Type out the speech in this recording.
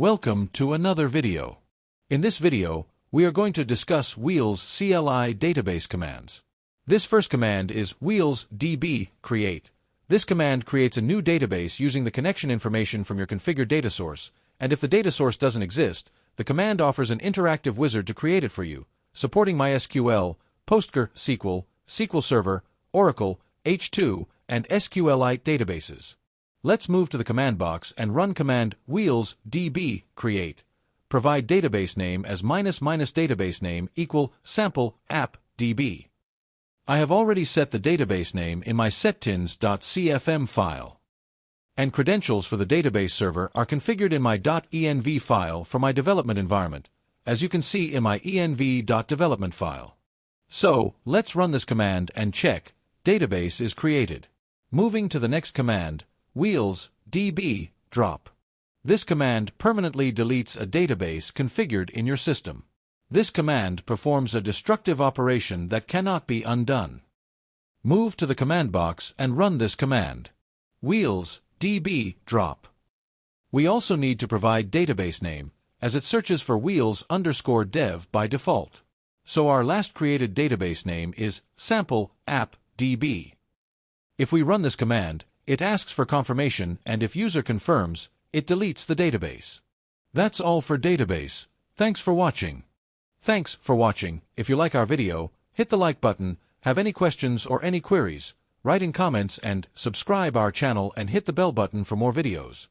Welcome to another video. In this video, we are going to discuss Wheels CLI database commands. This first command is Wheels db create. This command creates a new database using the connection information from your configured data source, and if the data source doesn't exist, the command offers an interactive wizard to create it for you, supporting MySQL, PostgreSQL, SQL Server, Oracle, H2, and SQLite databases. Let's move to the command box and run command Wheels db create. Provide database name as --database name equal sample app db. I have already set the database name in my settins.cfm file. And credentials for the database server are configured in my .env file for my development environment, as you can see in my env.development file. So, let's run this command and check database is created. Moving to the next command, Wheels db drop. This command permanently deletes a database configured in your system. This command performs a destructive operation that cannot be undone. Move to the command box and run this command. Wheels db drop. We also need to provide database name, as it searches for wheels_dev by default. So our last created database name is sample app db. If we run this command, it asks for confirmation, and if user confirms, it deletes the database. That's all for database. Thanks for watching. Thanks for watching. If you like our video, hit the like button. Have any questions or any queries, write in comments and subscribe our channel and hit the bell button for more videos.